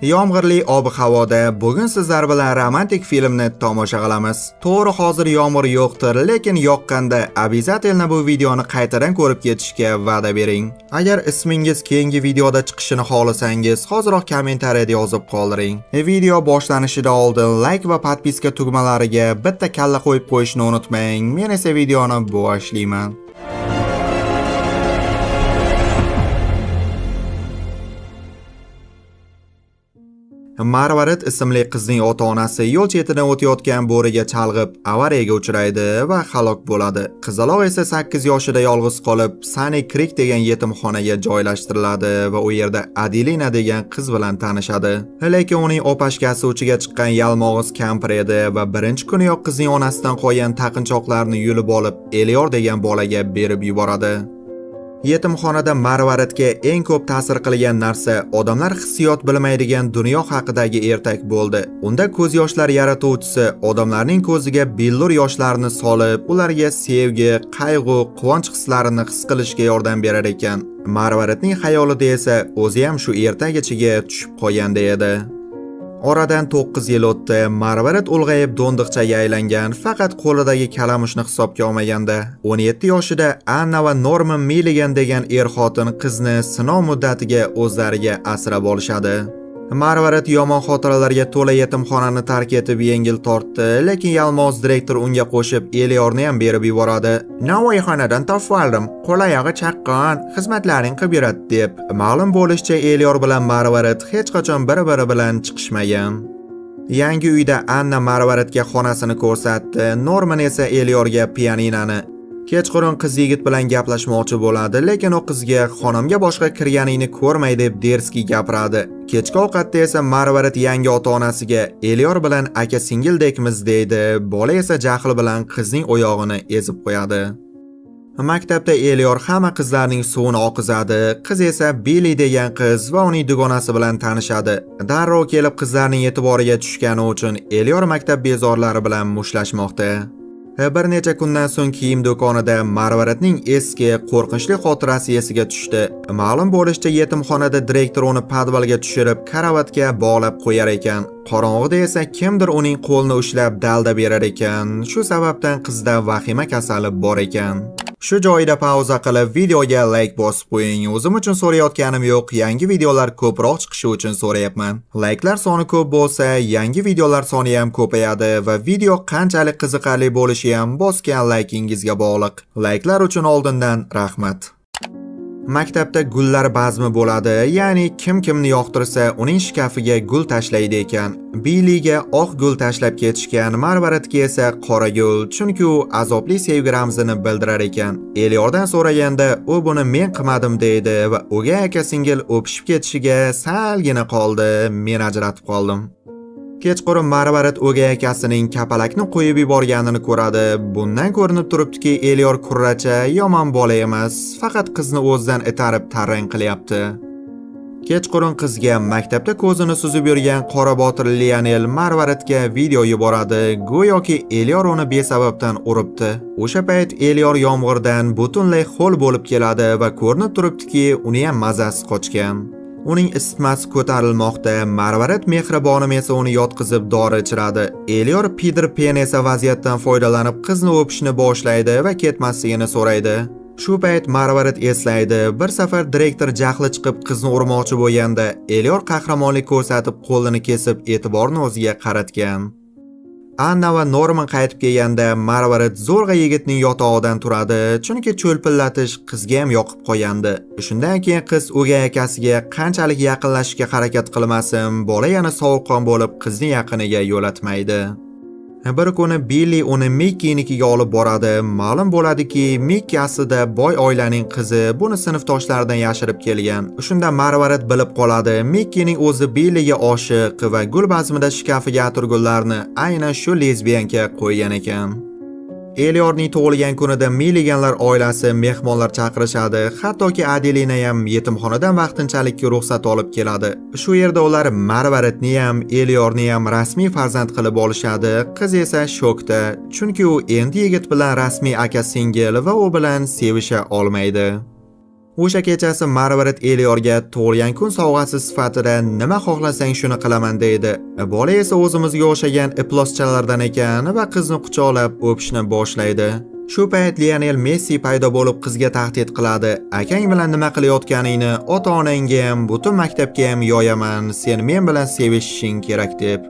Yomg'irli ob-havoda bugun sizlar bilan romantik filmni tomosha qilamiz. To'g'ri, hozir yomg'ir yo'qdir, lekin yoqqanda обязательно bu videoni qaytadan ko'rib ketishga va'da bering. Agar ismingiz keyingi videoda chiqishini xohlasangiz, hoziroq kommentariyada yozib qoldiring. Video boshlanishida oldin like va podpiska tugmalariga bitta kalla qo'yib qo'yishni unutmang. Men esa videoni boshlayman. Marvarid ismli qizning ota-onasi yo'l chetidan o'tayotgan bo'riga chalg'ib, avariyaga uchraydi va halok bo'ladi. Qizaloq esa 8 yoshida yolg'iz qolib, Sunny Creek degan yetimxonaga joylashtiriladi va u yerda Adelina degan qiz bilan tanishadi. Lekin uning opashkasi uchiga chiqqan yalmog'iz kampir edi va birinchi kuniyoq qizning onasidan qolgan taqinchoqlarni yulib olib, Elior degan bolaga berib yuboradi. Yetimxonada Marvaridga eng ko'p ta'sir qilgan narsa odamlar hissiyot bilmaydigan dunyo haqidagi ertak bo'ldi. Unda ko'z yoshlar yaratuvchisi odamlarning ko'ziga billur yoshlarni solib, ularga sevgi, qayg'u, quvonch hislarini his qilishga yordam berar ekan. Marvaridning xayolida esa o'zi ham shu ertak ichiga tushib qolganda edi. Oradan 9 yil o'tdi. Marvarid ulg'ayib do'ndiqchaga aylangan, faqat qo'lidagi kalamushni hisobga olmaganda 17 yoshida Anna va Norman Milligan degan er-xotin qizni sinov muddatiga o'zlariga asrab olishadi. Marvarid yomon xotiralarga to'la yetimxonani tark etib yengil tortdi, lekin yalmog'iz direktor unga qo'shib Eliorni ham berib yuboradi. "Navoiy xonadan topib oldim. Qo'l-oyog'i chaqqon, xizmatlaring qilib yuradi" deb. Ma'lum bo'lishicha, Elior bilan Marvarid hech qachon bir-biri bilan chiqishmagan. Yangi uyda Anna Marvaridga xonasini ko'rsatdi, Norman esa Eliorga pianinani. Kechqurun qiz yigit bilan gaplashmoqchi bo'ladi, lekin u qizga xonamga boshqa kirganingni ko'rmay deb derski gapiradi. Kechki ovqatda esa Marvarid yangi ota-onasiga Elior bilan aka-singildekmiz deydi. Bola esa jahl bilan qizning oyog'ini ezib qo'yadi. Maktabda Elior hamma qizlarning suvini oqizadi. Qiz esa Billy degan qiz va uning dugonasi bilan tanishadi. Darrov kelib qizlarning e'tiboriga tushgani uchun Elior maktab bezorlari bilan mushtlashmoqda. Bir necha kundan so'ng kiyim do'konida Marvaridning eski, qo'rqinchli xotirasi esiga tushdi. Ma'lum bo'lishicha, yetimxonada direktor uni podvalga tushirib, karavatga bog'lab qo'yar ekan. Qorong'ida esa kimdir uning qo'lini ushlab dalda berar ekan. Shu sababdan qizda vahima kasali bor ekan. Shu joyda pauza qilib videoga like bosib qo'ying. O'zim uchun so'rayotganim yo'q, yangi videolar ko'proq chiqishi uchun so'rayapman. Like'lar soni ko'p bo'lsa, yangi videolar soni ham ko'payadi va video qanchalik qiziqarli bo'lishi ham bosgan likeingizga bog'liq. Like'lar uchun oldindan rahmat. Maktabda gullar bazmi bo'ladi, ya'ni kim kimni yoqtirsa uning shkafiga gul tashlaydi ekan. Billyga oq gul tashlab ketishgan, Marvaridga esa qora gul, chunki u azobli sevgi ramzini bildirar ekan. Eliordan so'raganda u buni men qilmadim deydi va o'gay aka-singil o'pishib ketishiga salgina qoldi, men ajratib qoldim. Kechqurun Marvarid o'gay akasining kapalakni qo'yib yuborganini ko'radi. Bundan ko'rinib turibdiki, Elior kurracha, yomon bola emas, faqat qizni o'zidan itarib tarang qilyapti. Kechqurun qizga maktabda ko'zini suzib yurgan qora botir Lionel Marvaridga video yuboradi, go'yoki Elior uni besababdan uribdi. O'sha payt Elior yomg'irdan butunlay ho'l bo'lib keladi va ko'rinib turibdiki, uni ham mazasi qochgan. Uning isitmasi ko'tarilmoqda. Marvarid mehribonim esa uni yotqizib dori ichiradi. Elior Peter Pen esa vaziyatdan foydalanib qizni o'pishni boshlaydi va ketmasligini so'raydi. Shu payt Marvarid eslaydi, bir safar direktor jahli chiqib qizni urmoqchi bo'lganda Elior qahramonlik ko'rsatib qo'lini kesib e'tiborni o'ziga qaratgan. Anna va Norman qaytib kelganda Marvarid zo'rg'a yigitning yotog'idan turadi, chunki cho'lpillatish qizga ham yoqib qo'yandi. Shundan keyin qiz o'gay akasiga qanchalik yaqinlashishga harakat qilmasin, bola yana sovuqqon bo'lib qizning yaqiniga yo'latmaydi. Bir kuni Billy uni Mickeynikiga olib boradi. Ma'lum bo'ladiki, Mickey aslida boy oilaning qizi, buni sinfdoshlaridan yashirib kelgan. Shunda Marvarid bilib qoladi, Mickeyning o'zi Billyga oshiq va gul bazmida shkafiga atirgullarni aynan shu lesbiyanga qo'ygan ekan. Eliorning tug'ilgan kunida Milliganlar oilasi mehmonlar chaqirishadi, hattoki Adelina ham yetimxonadan vaqtinchalik ruxsat olib keladi. Shu yerda ular Marvaridni ham, Eliorni ham rasmiy farzand qilib olishadi. Qiz esa shokda, chunki u endi yigit bilan rasmiy aka-singil va u bilan sevisha olmaydi. O'sha kechasi Margaret Eliorga tug'ilgan kun sovg'asi sifatida nima xohlasang shuni qilaman deydi. Bola esa o'zimizga o'xshagan iploschalardan ekan va qizni quchoqlab o'pishni boshlaydi. Shu payt Lionel Messi paydo bo'lib qizga tahdid qiladi. Akang bilan nima qilayotganingni ota-onangga ham, butun maktabga ham yoyaman. Sen men bilan sevishishing kerak deb.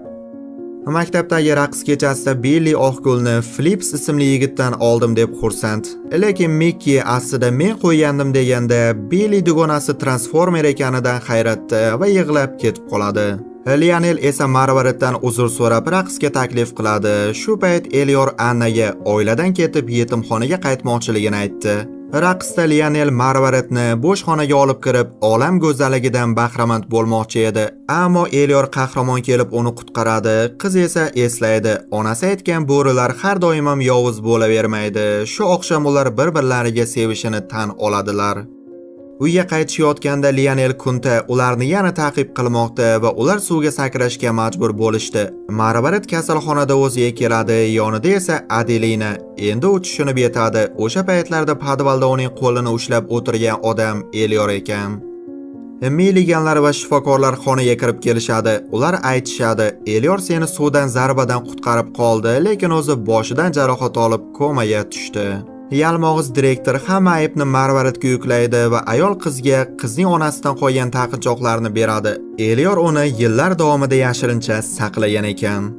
Maktabdagi raqs kechasida Billy Oqgulni Flips ismli yigitdan oldim deb xursand. Lekin Mickey aslida men qo'ygandim deganda Billy dugonasi Transformer ekanidan hayratda va yig'lab ketib qoladi. Lionel esa Margaretdan uzr so'rab raqsga taklif qiladi. Shu payt Elior Annaga oiladan ketib yetimxonaga qaytmoqchiligini aytdi. Raqsda Lionel Margaretni bo'sh xonaga olib kirib, olam go'zalligidan bahramand bo'lmoqchi edi. Ammo Elior qahramon kelib uni qutqaradi. Qiz esa eslaydi. Onasi aytgan bo'rilar har doim ham yovuz bo'lavermaydi. Shu oqshom ular bir-birlariga sevishini tan oladilar. Uyga qaytishayotganda Lionel Kunta ularni yana ta'qib qilmoqda va ular suvga sakrashga majbur bo'lishdi. Margaret kasalxonada o'ziga keladi, yonida esa Adelina. Endi u tushunib yetadi. O'sha paytlarda podvalda uning qo'lini ushlab o'tirgan odam Elior ekan. Milliganlar va shifokorlar xonaga kirib kelishadi. Ular aytishadi, Elior seni suvdan zarbadan qutqarib qoldi, lekin o'zi boshidan jarohat olib komaga tushdi. Yalmog'iz direktor hamma aybni Margaretga yuklaydi va ayol qizga qizning onasidan qolgan taqinchoqlarni beradi. Elior uni yillar davomida yashirincha saqlagan ekan.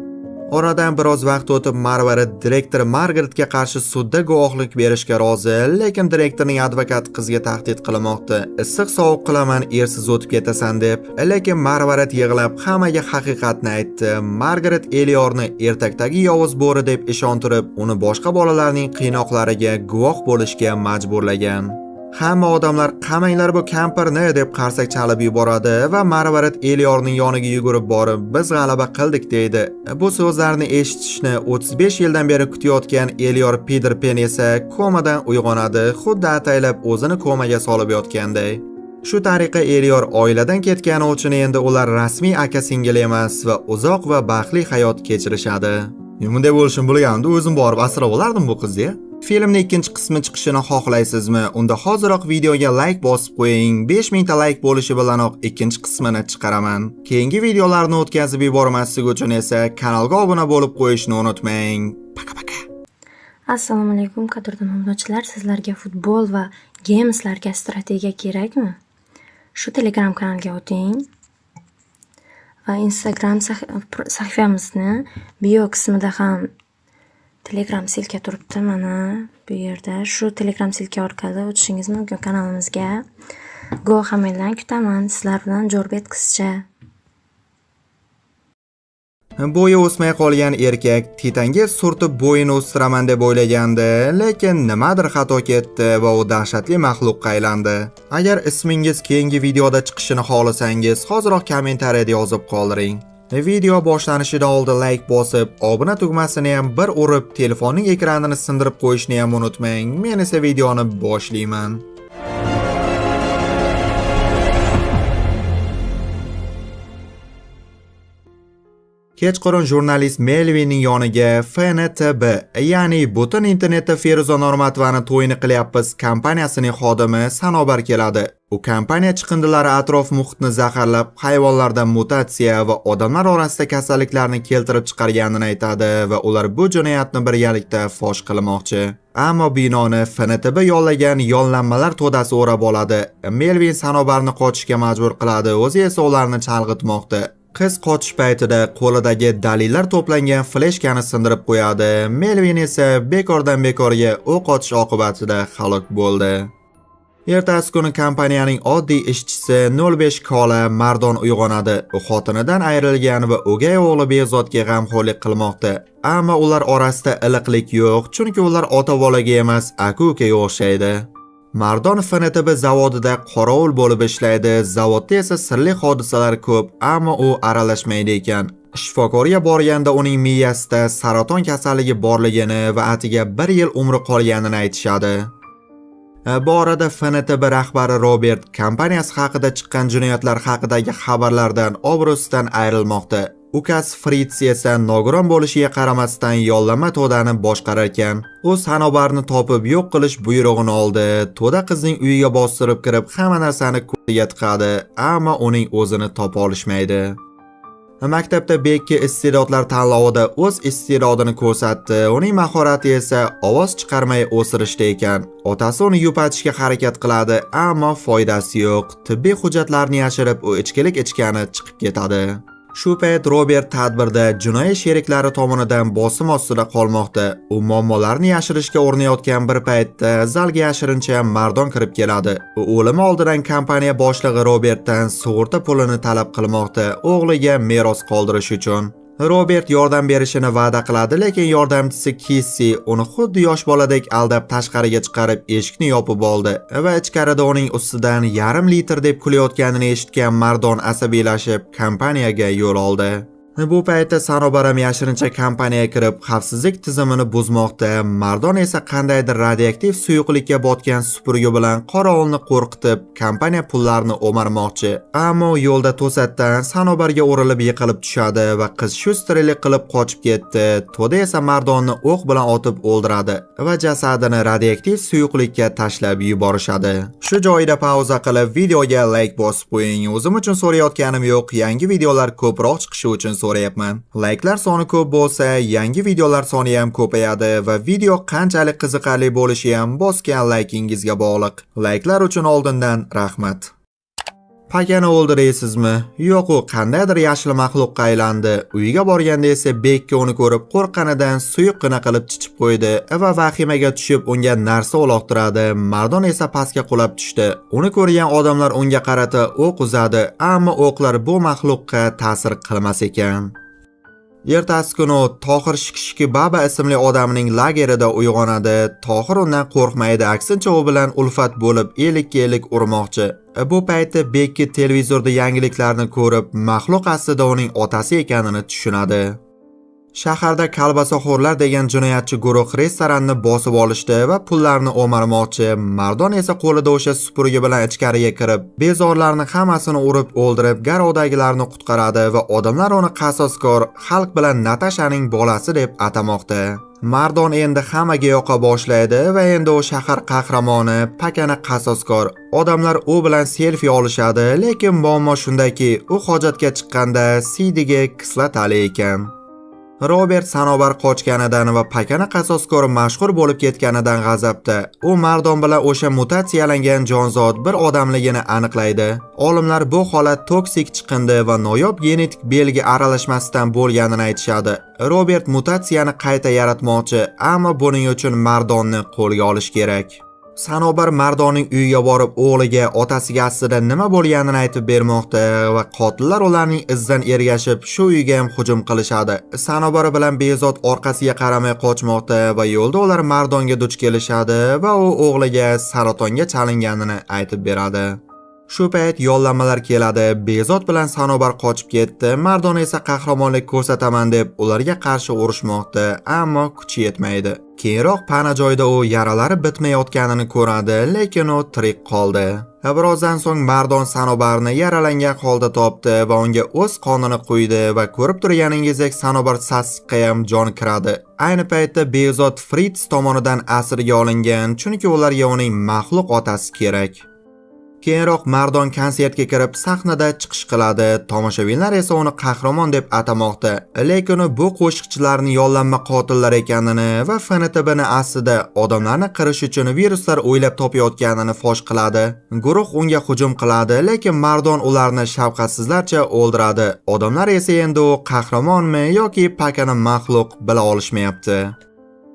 Oradan biroz vaqt o'tib Margaret direktor Margaretga qarshi sudda guvohlik berishga rozi, lekin direktorning advokati qizga tahdid qilmoqda. Issiq sovuq qilaman, ersiz o'tib ketasan deb. Lekin Margaret yig'lab hammaga haqiqatni aytdi. Margaret Eliorni ertakdagi yovuz bo'ri deb ishontirib, uni boshqa bolalarning qiynoqlariga guvoh bo'lishga majburlagan. Hamma odamlar qamanglar bu kampirni deb qarsak chalib yuboradi va Margaret Eliorning yoniga yugurib borib, biz g'alaba qildik deydi. Bu so'zlarni eshitishni 35 yildan beri kutayotgan Elior Peterpen esa komadan uyg'onadi, xuddi ataylab o'zini komaga solib yotganday. Shu tariqa Elior oiladan ketgani uchun endi ular rasmiy aka-singil emas va uzoq va baxtli hayot kechirishadi. Bunday bo'lishini bilganimda o'zim borib asrab olardim bu qizni. Filmning ikkinchi qismi chiqishini xohlaysizmi? Unda hoziroq videoga like bosib qo'ying. 5000 ta like bo'lishi bilanoq ikkinchi qismini chiqaraman. Keyingi videolarni o'tkazib yubormaslik uchun esa kanalga obuna bo'lib qo'yishni unutmang. Paka-paka. Assalomu alaykum qadrdon obunachilar. Sizlarga futbol va gameslarga strategiya kerakmi? Shu Telegram kanalga o'ting va Instagram sahifamizni bio qismida ham Telegram silka turibdi, mana bu yerda. Shu Telegram silka orqali o'tishingiz mumkin kanalimizga. Guvohlardan kutaman. Sizlar bilan Jo'rbet qizcha. Bo'yi o'smay qolgan erkak Titanga surtib bo'yini o'stiraman deb o'ylagandi, lekin nimadir xato ketdi va u dahshatli maxluqqa aylandi. Agar ismingiz keyingi videoda chiqishini xohlasangiz, hoziroq kommentariyada yozib qoldiring. Video boshlanishidan oldin like bosib, obuna tugmasini ham bir urib, telefonning ekranini sindirib qo'yishni ham unutmang. Men esa videoni boshlayman. Kechqurun jurnalist Melvinning yoniga FNTB, ya'ni butun internetda Feruza Normatovani to'yini qilyapmiz kompaniyasining xodimi Sanobar keladi. U kompaniya chiqindilari atrof muhitni zaharlab, hayvonlarda mutatsiya va odamlar orasida kasalliklarni keltirib chiqarganini aytadi va ular bu jinoyatni birgalikda fosh qilmoqchi. Ammo binoni FNTB yollagan yollanmalar to'dasi o'rab oladi. Melvin Sanobarni qochishga majbur qiladi, o'zi esa ularni chalg'itmoqda. Qiz qochish paytida qo'lidagi dalillar to'plangan fleshkani sindirib qo'yadi. Melvin esa bekordan bekorga o'q otish oqibatida halok bo'ldi. Ertasi kuni kompaniyaning oddiy ishchisi 05 Kola Mardon uyg'onadi. U xotinidan ayrilgan va o'gay o'g'li Bezodga g'amxo'rlik qilmoqda. Ammo ular orasida iliqlik yo'q, chunki ular ota-bolaga emas, aka-ukaga o'xshaydi. Mardon FNTB zavodida qorovul bo'lib ishlaydi. Zavodda esa sirli hodisalar ko'p, ammo u aralashmaydi ekan. Shifokorga borganda uning miyasida saraton kasalligi borligini va atiga 1 yil umri qolganini aytishadi. Bu orada FNTB rahbari Robert kompaniyasi haqida chiqqan jinoyatlar haqidagi xabarlardan obro'sidan ayrilmoqda. ukasi Fritz esa nogiron bo'lishiga qaramasdan yollanma to'dani boshqarar ekan. U Sanobarni topib yo'q qilish buyrug'ini oldi. To'da qizning uyiga bostirib kirib, hamma narsani ko'ziga tiqadi, ammo uning o'zini topa olishmaydi. Maktabda Bekki iste'dodlar tanlovida o'z iste'dodini ko'rsatdi. Uning mahorati esa ovoz chiqarmay o'sirishda ekan. Otasi uni yupatishga harakat qiladi, ammo foydasi yo'q. Tibbiy hujjatlarni yashirib, u ichkilik ichgani chiqib ketadi. Shu payt Robert tadbirda jinoiy sheriklari tomonidan bosim ostida qolmoqda. U muammolarni yashirishga urinayotgan bir paytda zalga yashirincha Mardon kirib keladi. U o'limi oldidan kompaniya boshlig'i Robertdan sug'urta pulini talab qilmoqda, o'g'liga meros qoldirish uchun. Robert yordam berishini va'da qiladi, lekin yordamchisi Kissi uni xuddi yosh boladek aldab tashqariga chiqarib eshikni yopib oldi va ichkarida uning ustidan yarim litr deb kulayotganini eshitgan Mardon asabiylashib kompaniyaga yo'l oldi. Bu paytda Sanobar ham yashirincha kompaniyaga kirib, xavfsizlik tizimini buzmoqda. Mardon esa qandaydir radioaktiv suyuqlikka botgan supurgi bilan qorovulni qo'rqitib, kompaniya pullarini o'marmoqchi. Ammo yo'lda to'satdan Sanobarga urilib yiqilib tushadi va qiz shusterlik qilib qochib ketdi. To'da esa Mardonni o'q bilan otib o'ldiradi va jasadini radioaktiv suyuqlikka tashlab yuborishadi. Shu joyda pauza qilib, videoga like bosib qo'ying. O'zim uchun so'rayotganim yo'q, yangi videolar ko'proq chiqishi uchun so'rayapman. Like'lar soni ko'p bo'lsa, yangi videolar soni ham ko'payadi va video qanchalik qiziqarli bo'lishi ham bosgan likeingizga bog'liq. Like'lar uchun oldindan rahmat. Pakani o'ldiraysizmi? Yo'q, u qandaydir yashil maxluqqa aylandi. Uyiga borganda esa Bekki uni ko'rib qo'rqqanidan suyuqqina qilib chichib qo'ydi va vahimaga tushib unga narsa uloqtiradi. Mardon esa pastga qulab tushdi. Uni ko'rgan odamlar unga qarata o'q uzadi, ammo o'qlar bu maxluqqa ta'sir qilmas ekan. Ertasi kuni Tohir Shikshiki Baba ismli odamning lagerida uyg'onadi. Tohir undan qo'rqmaydi, aksincha u bilan ulfat bo'lib, elik-elik urmoqchi. Bu paytda Bekki televizorda yangiliklarni ko'rib, maxluq aslida uning otasi ekanini tushunadi. Shaharda kalbasaxo'rlar degan jinoyatchi guruh restoranni bosib olishdi va pullarni o'marmoqchi. Mardon esa qo'lida o'sha supurgi bilan ichkariga kirib, bezorlarni hammasini urib o'ldirib, garovdagilarni qutqaradi va odamlar uni qasoskor, xalq bilan Natashaning bolasi deb atamoqda. Mardon endi hammaga yoqa boshlaydi va endi u shahar qahramoni, pakana qasoskor. Odamlar u bilan selfie olishadi, lekin muammo shundaki, u hojatga chiqqanda siydiga kislatali ekan. Robert Sanobar qochganidan va pakana qasoskor mashhur bo'lib ketganidan g'azabda. U Mardon bilan o'sha mutatsiyalangan jonzot bir odamligini aniqlaydi. Olimlar bu holat toksik chiqindi va noyob genetik belgi aralashmasidan bo'lganini aytishadi. Robert mutatsiyani qayta yaratmoqchi, ammo buning uchun Mardonni qo'lga olish kerak. Sanobar Mardonning uyiga borib, o'g'liga otasiga aslida nima bo'lganini aytib bermoqda va qotillar ularning izidan ergashib, shu uyga ham hujum qilishadi. Sanobar bilan bezod orqasiga qaramay qochmoqda va yo'lda ular Mardonga duch kelishadi va u o'g'liga saratonga chalinganini aytib beradi. Shu payt yollamalar keladi. Bezod bilan Sanobar qochib ketdi. Mardon esa qahramonlik ko'rsataman deb ularga qarshi urushmoqda, ammo kuchi yetmaydi. Keyinroq pana joyda u yaralari bitmayotganini ko'radi, lekin u tirik qoldi. Birozdan so'ng Mardon Sanobarni yaralangan holda topdi va unga o'z qonini quydi va ko'rib turganingizdek Sanobar sassiqqa ham jon kiradi. Ayni paytda Bezod Fritz tomonidan asirga olingan, chunki ularga uning maxluq otasi kerak. Keyinroq Mardon konsertga kirib, sahnada chiqish qiladi. Tomoshabinlar esa uni qahramon deb atamoqda. Lekin u bu qo'shiqchilarning yollanma qotillar ekanini va FNTBni aslida odamlarni qirish uchun viruslar o'ylab topayotganini fosh qiladi. Guruh unga hujum qiladi, lekin Mardon ularni shafqatsizlarcha o'ldiradi. Odamlar esa endi u qahramonmi yoki pakana maxluq bila olishmayapti.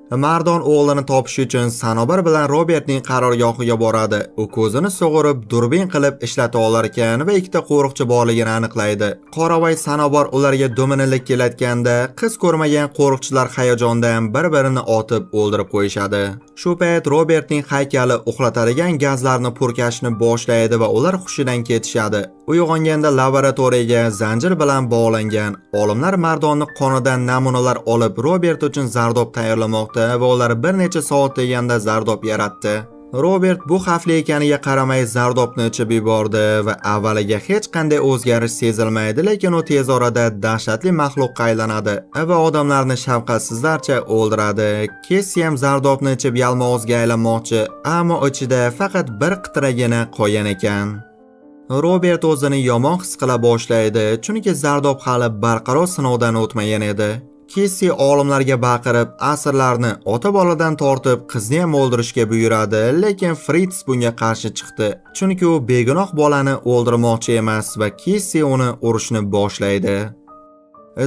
Mardon o'g'lini topish uchun Sanobar bilan Robertning qarorgohiga boradi. U ko'zini sug'urib, durbin qilib ishlata olar ekan va ikkita qo'riqchi borligini aniqlaydi. Qoravoy Sanobar ularga do'minilik kelayotganda, qiz ko'rmagan qo'riqchilar hayajondan bir-birini otib o'ldirib qo'yishadi. Shu payt Robertning haykali uxlatadigan gazlarni purkashni boshlaydi va ular hushidan ketishadi. Uyg'onganda laboratoriyaga zanjir bilan bog'langan. Olimlar Mardonni qonidan namunalar olib, Robert uchun zardob tayyorlamoqda va ular bir necha soat deganda zardob yaratdi. Robert bu xavfli ekaniga qaramay zardobni ichib yubordi va avvaliga hech qanday o'zgarish sezilmaydi, lekin u tez orada dahshatli maxluqqa aylanadi va odamlarni shafqatsizlarcha o'ldiradi. Kessi ham zardobni ichib yalmog'izga aylanmoqchi, ammo ichida faqat bir qitiragina qolgan ekan. Robert o'zini yomon his qila boshlaydi, chunki zardob hali barqaror sinovdan o'tmagan edi. Kessi olimlarga baqirib, asirlarni ota-boladan tortib qizni ham o'ldirishga buyuradi, lekin Fritz bunga qarshi chiqdi, chunki u begunoh bolani o'ldirmoqchi emas va Kessi uni urishni boshlaydi.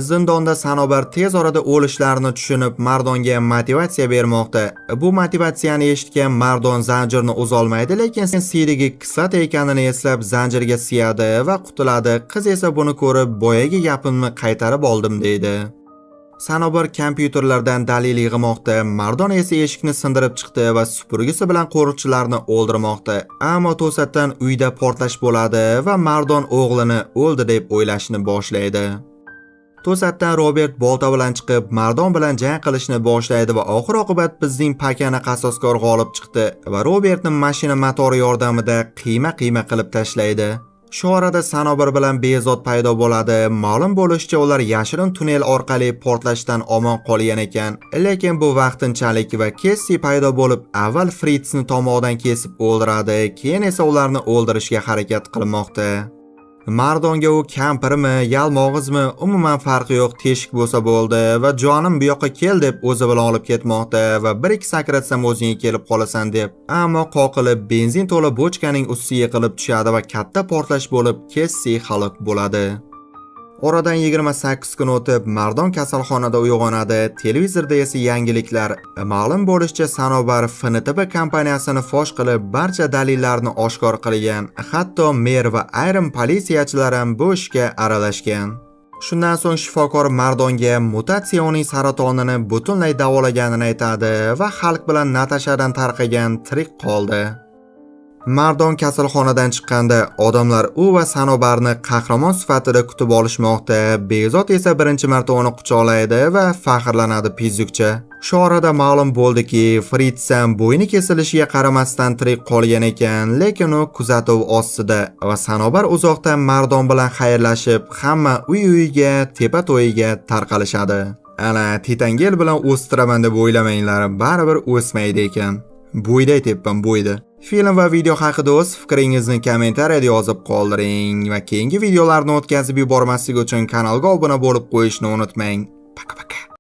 Zindonda Sanobar tez orada o'lishlarini tushunib, Mardonga motivatsiya bermoqda. Bu motivatsiyani eshitgan Mardon zanjirni uzolmaydi, lekin siyligi qisat ekanini eslab zanjirga siyadi va qutuladi. Qiz esa buni ko'rib, boyagi gapimni qaytarib oldim deydi. Sanobar kompyuterlardan dalil yig'moqda, Mardon esa eshikni sindirib chiqdi va supurgisi bilan qo'riqchilarni o'ldirmoqda. Ammo to'satdan uyda portlash bo'ladi va Mardon o'g'lini o'ldi deb o'ylashni boshlaydi. To'satdan Robert bolta bilan chiqib, Mardon bilan jang qilishni boshlaydi va oxir-oqibat bizning pakana qasoskor g'olib chiqdi va Robertni mashina motori yordamida qiyma-qiyma qilib tashlaydi. Shu orada Sanobar bilan Bezod paydo bo'ladi. Ma'lum bo'lishicha, ular yashirin tunnel orqali portlashdan omon qolgan ekan, lekin bu vaqtinchalik va Kessi paydo bo'lib, avval Fritzni tomog'idan kesib o'ldiradi, keyin esa ularni o'ldirishga harakat qilmoqda. Mardonga u kampirmi, yalmog'izmi, umuman farqi yo'q, teshik bo'lsa bo'ldi va jonim bu yoqqa kel deb o'zi bilan olib ketmoqda va 1-2 sakratsam o'zingga kelib qolasan deb. Ammo qoqilib benzin to'la bochkaning ustiga yiqilib tushadi va katta portlash bo'lib, Kessi halok bo'ladi. Oradan 28 kun o'tib, Mardon kasalxonada uyg'onadi. Televizorda esa yangiliklar. Ma'lum bo'lishicha, Sanobar FNTB kompaniyasini fosh qilib, barcha dalillarni oshkor qilgan. Hatto mer va ayrim politsiyachilar ham bu ishga aralashgan. Shundan so'ng shifokor Mardonga mutatsiya uning saratonini butunlay davolaganini aytadi va xalq bilan Natashadan tarqagan tirik qoldi. Mardon kasalxonadan chiqqanda odamlar u va Sanobarni qahramon sifatida kutib olishmoqda. Bezod esa birinchi marta uni quchoqlaydi va faxrlanadi pizukcha. Shu orada ma'lum bo'ldiki, Fritz ham bo'yni kesilishiga qaramasdan tirik qolgan ekan, lekin u kuzatuv ostida va Sanobar uzoqdan Mardon bilan xayrlashib, hamma uy-uyiga, tepa to'yiga tarqalishadi. Ana Titangel bilan o'stiraman deb o'ylamanglar, baribir o'smaydi ekan. Bo'yday teppan bo'ydi. Film va video haqida o'z fikringizni kommentariyada yozib qoldiring va keyingi videolarni o'tkazib yubormaslik uchun kanalga obuna bo'lib qo'yishni unutmang. Paka-paka.